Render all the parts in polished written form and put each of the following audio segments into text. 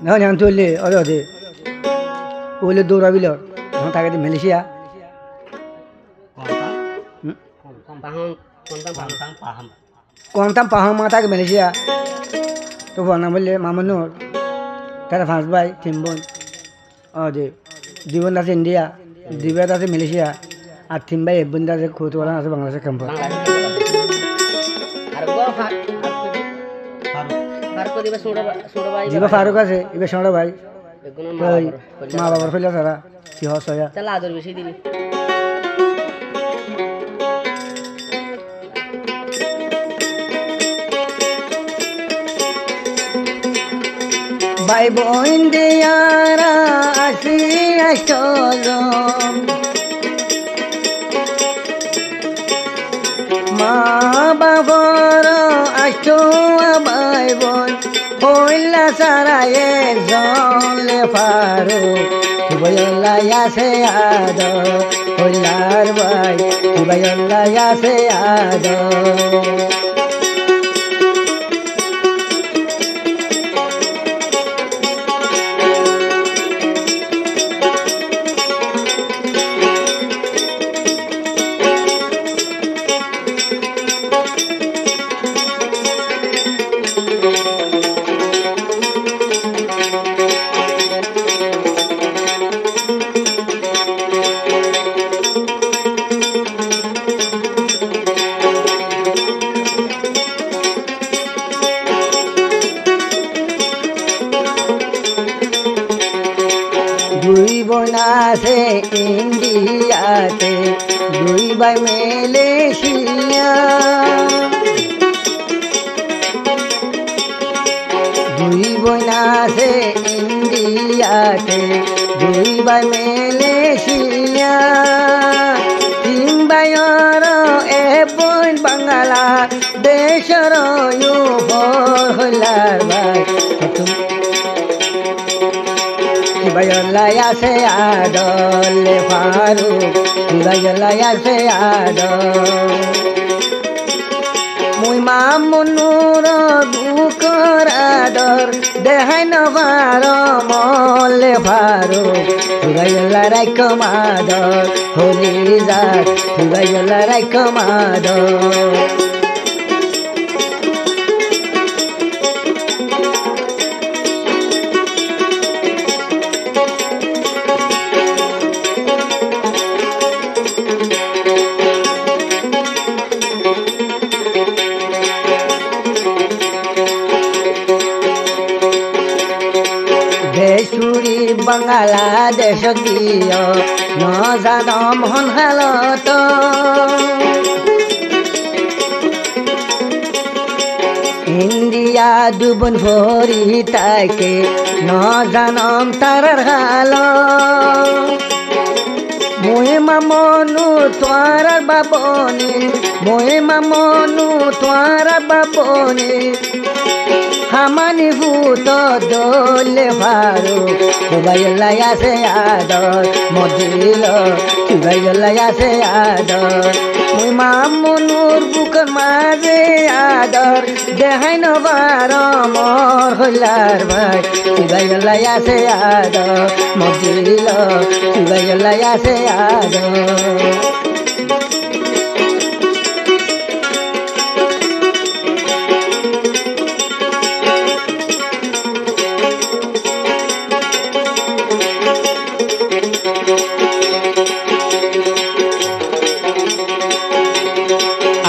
এখন এখন চললে অরে অধে ওইলে দৌড়াবিল এখন তাকে মালয়েশিয়া কোনতাম পাহাম মা তাকে মালয়েশিয়া তো নাম বললে মামুনুর তারা 5 ভাই 3 বোন অধে 2 বোন আছে ইন্ডিয়া 2 বোন আছে মালয়েশিয়া আর 3 ভাই 1 বোন আছে কোতোয়ালা আছে বাংলাদেশের ক্যাম্প দিবা ফারুক আছে এবার সোনা ভাই মা বাবার ফেলে তারা কি হস হয় তাহলে আদর বেশি দিবি ভাই বোন দিয়ারা আসি আসল মা বাবার আসো ভাই বোন হইলা সারা একজলে ফারু কিবাই আছে আদ হইলার ভাই কিবাই আছে আদ দুই বোন আছে ইন্ডিয়াতে 2 ভাই মালয়েশিয়া 2 বোন আছে ইন্ডিয়াতে 2 ভাই মালয়েশিয়া 3 ভাইয়ের 1 বোন বাংলা দেশের উপর হইলার ভাই কিবাই আছে আদল ফারুক কিবাই আছে আদল মুই মামুনুর বুকর আদর দেহাই নবার মলে ফারুক কিবাই রাইক মাদর হলি যাক কিবাই রাইক মাদর দেশুরি বাংলাদেশ দিয় নজানম হন হালত ইন্ডিয়া 2 বোন ভরি তাকে নজানম তারার হাল মুই মামনু তোয়ার বাবনি মুই মামনু তোয়ার বাবনি হামানি ভূত দোলে ফারু কিবাই আছে আদর মদিল কিবাই আছে আদর মুই মামুনুর বুকের মাঝে আদর দেহাই নবার মর হইলার ভাই কিবাই আছে আদর মদিল কিবাই আছে আদর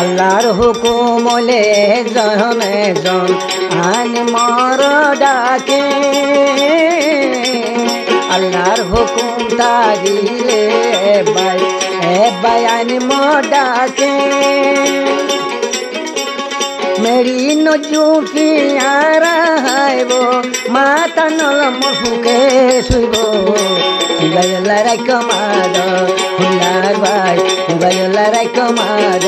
আল্লাহর হুকুমলে জন জন আন মর ডাকে আল্লাহর হুকুম তাগিলে ভাই আন মর ডাকে মেরি নজুকি আরাইব মাতা নলম ফুকে শুইব কিবাই রাইক মাদ হুলার ভাই কিবাই রাইক মাদ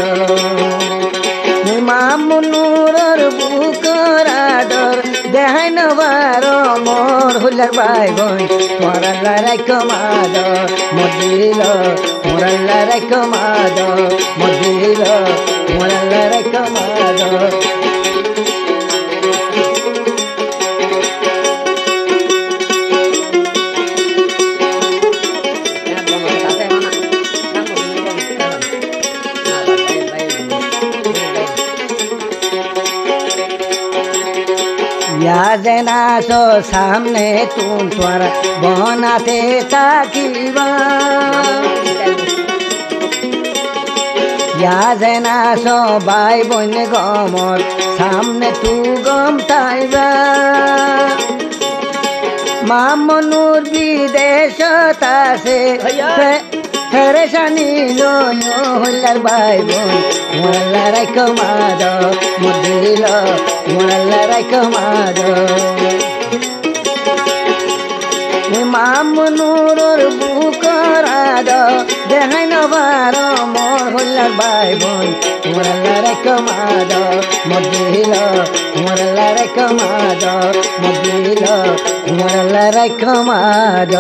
মামুনুর বুকর আদর দেহাই নবার মোর হুলার ভাই বোন মোরাল্লা রাইক মাদ মদিল মোরাল্লা রাইক মাদ মদিল মোরাল্লা রাইক মাদ ইয়া যেন আসো সামনে তোমার বনাতে থাকিবা ইয়া যেন আসো ভাই বোন গমর সামনে তু গম তাইবা মামনুর বিদেশত আছে ফেরেশানি লয় হল্লার ভাই বোন মোরাল্লা রাইখ মাদ মদিল মোরাল্লা রাইখ মাদ মামনুরর বুকরাদ দেখাই নবার মোর হল্লার ভাই বোন মোরাল্লা রাইখ মাদ মদিল মোরাল্লা রাইখ মাদ মদিল মোরাল্লা রাইখ মাদ